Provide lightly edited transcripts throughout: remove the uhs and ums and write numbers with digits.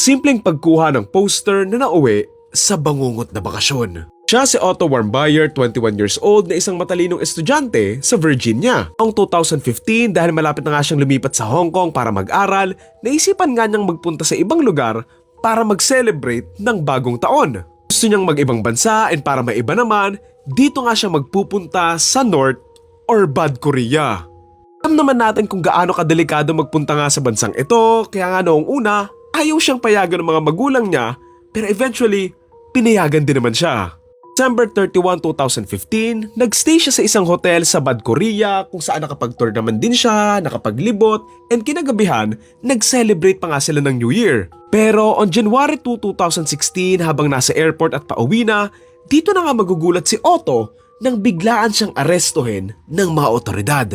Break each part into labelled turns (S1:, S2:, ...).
S1: Simpleng pagkuha ng poster na nauwi sa bangungot na bakasyon. Siya si Otto Warmbier, 21 years old na isang matalinong estudyante sa Virginia. Noong 2015 dahil malapit na nga siyang lumipat sa Hong Kong para mag-aral, naisipan nga niyang magpunta sa ibang lugar para mag-celebrate ng bagong taon. Gusto niyang mag-ibang bansa and para maiba naman, dito nga siya magpupunta sa North or Bad Korea. Alam naman natin kung gaano kadelikado magpunta nga sa bansang ito, kaya nga noong una, ayaw siyang payagan ng mga magulang niya, pero eventually, pinayagan din naman siya. December 31, 2015, nagstay siya sa isang hotel sa Bad Korea kung saan nakapag-tour naman din siya, nakapaglibot, and kinagabihan, nag-celebrate pa nga sila ng New Year. Pero on January 2, 2016, habang nasa airport at pauwi na, dito na nga magugulat si Otto nang biglaan siyang arestuhin ng mga otoridad.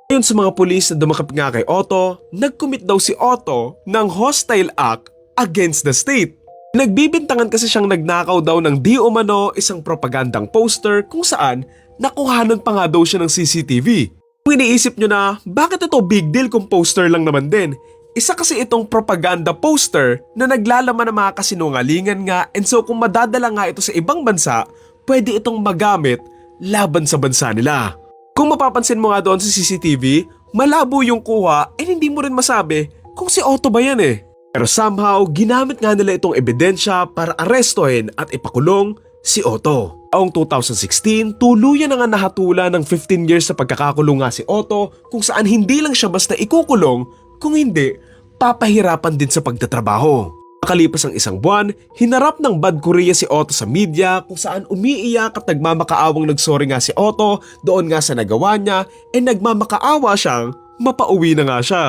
S1: Ayon sa mga pulis na dumakap nga kay Otto, nag-commit daw si Otto ng hostile act against the state. Nagbibintangan kasi siyang nagnakaw daw ng di umano isang propagandang poster kung saan nakuhanan pa nga daw siya ng CCTV. Kung iniisip nyo na bakit ito big deal kung poster lang naman din, isa kasi itong propaganda poster na naglalaman ng mga kasinungalingan nga and so kung madadala nga ito sa ibang bansa, pwede itong magamit laban sa bansa nila. Kung mapapansin mo nga doon sa CCTV, malabo yung kuha and hindi mo rin masabi kung si Otto ba yan eh. Pero somehow, ginamit nga nila itong ebidensya para arestuhin at ipakulong si Otto. Taong 2016, tuluyan na nga nahatula ng 15 years sa pagkakakulong nga si Otto kung saan hindi lang siya basta ikukulong, kung hindi, papahirapan din sa pagtatrabaho. Makalipas ang isang buwan, hinarap ng Bad Korea si Otto sa media kung saan umiiyak at nagmamakaawang nagsorry nga si Otto doon nga sa nagawa niya e nagmamakaawa siyang mapauwi na nga siya.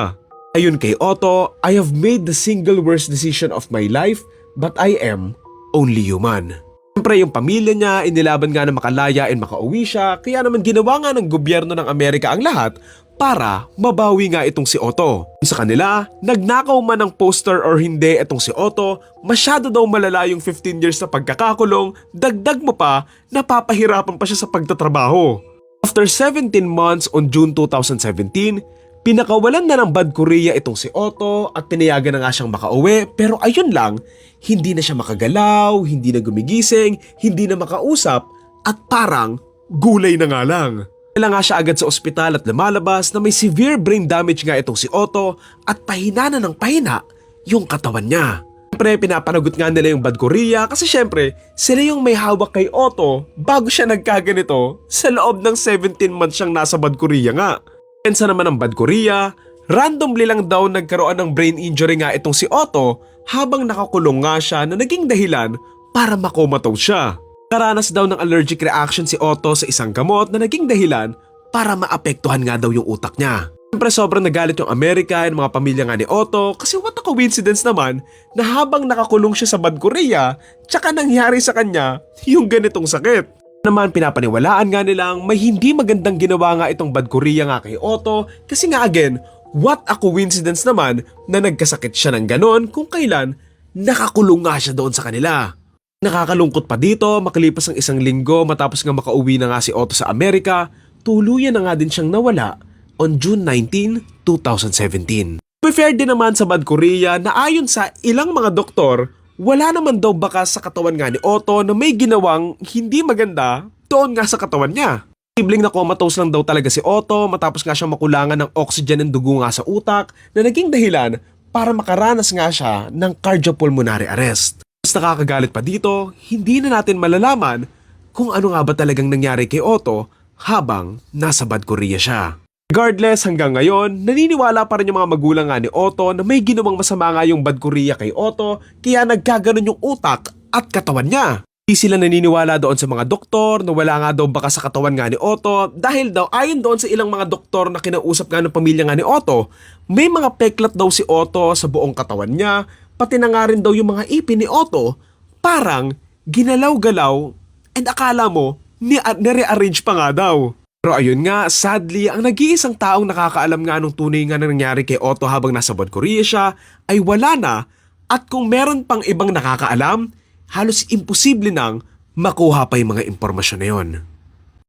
S1: Ayon kay Otto, I have made the single worst decision of my life but I am only human. Siyempre yung pamilya niya inilaban nga na makalaya and makauwi siya kaya naman ginawa nga ng gobyerno ng Amerika ang lahat para mabawi nga itong si Otto. Sa kanila, nagnakaw man ng poster or hindi itong si Otto, masyado daw malala yung 15 years na pagkakakulong, dagdag mo pa, napapahirapan pa siya sa pagtatrabaho. After 17 months on June 2017, pinakawalan na ng Bad Korea itong si Otto at pinayagan na nga siyang makauwi pero ayun lang, hindi na siya makagalaw, hindi na gumigising, hindi na makausap at parang gulay na nga lang. Kailangan nga siya agad sa ospital at lumalabas na may severe brain damage nga itong si Otto at pahina na ng pahina yung katawan niya. Siyempre pinapanagot nga nila yung Bad Korea kasi syempre sila yung may hawak kay Otto bago siya nagkaganito sa loob ng 17 months siyang nasa Bad Korea nga. Pensa naman ng Bad Korea, randomly lang daw nagkaroon ng brain injury nga itong si Otto habang nakakulong nga siya na naging dahilan para makomatose siya. Karanas daw ng allergic reaction si Otto sa isang gamot na naging dahilan para maapektuhan nga daw yung utak niya. Siyempre sobrang nagalit yung Amerika at mga pamilya nga ni Otto kasi what a coincidence naman na habang nakakulong siya sa Bad Korea, tsaka nangyari sa kanya yung ganitong sakit. Naman pinapaniwalaan nga nilang may hindi magandang ginawa nga itong Bad Korea nga kay Otto kasi nga again, what a coincidence naman na nagkasakit siya ng ganon kung kailan nakakulong nga siya doon sa kanila. Nakakalungkot pa dito, makalipas ang isang linggo matapos nga makauwi na nga si Otto sa Amerika, tuluyan na nga din siyang nawala on June 19, 2017. Fair din naman sa Bad Korea na ayon sa ilang mga doktor, wala naman daw bakas sa katawan nga ni Otto na may ginawang hindi maganda doon nga sa katawan niya. Sibling na comatose lang daw talaga si Otto matapos nga siya makulangan ng oxygen ng dugo nga sa utak na naging dahilan para makaranas nga siya ng cardiopulmonary arrest. Mas nakakagalit pa dito, hindi na natin malalaman kung ano nga ba talagang nangyari kay Otto habang nasa Bad Korea siya. Regardless, hanggang ngayon, naniniwala pa rin yung mga magulang nga ni Otto na may ginawang masama nga yung Bad Korea kay Otto kaya nagkaganon yung utak at katawan niya. Hindi sila naniniwala doon sa mga doktor na wala nga daw bakas sa katawan nga ni Otto dahil daw ayon doon sa ilang mga doktor na kinausap nga ng pamilya nga ni Otto, may mga peklat daw si Otto sa buong katawan niya, pati na nga rin daw yung mga ipin ni Otto parang ginalaw-galaw and akala mo nire-arrange pa nga daw. Pero ayun nga, sadly, ang nag-iisang taong nakakaalam nga nung tunay nga na nangyari kay Otto habang nasa Bad Korea siya ay wala na at kung meron pang ibang nakakaalam, halos imposible nang makuha pa yung mga impormasyon na yon.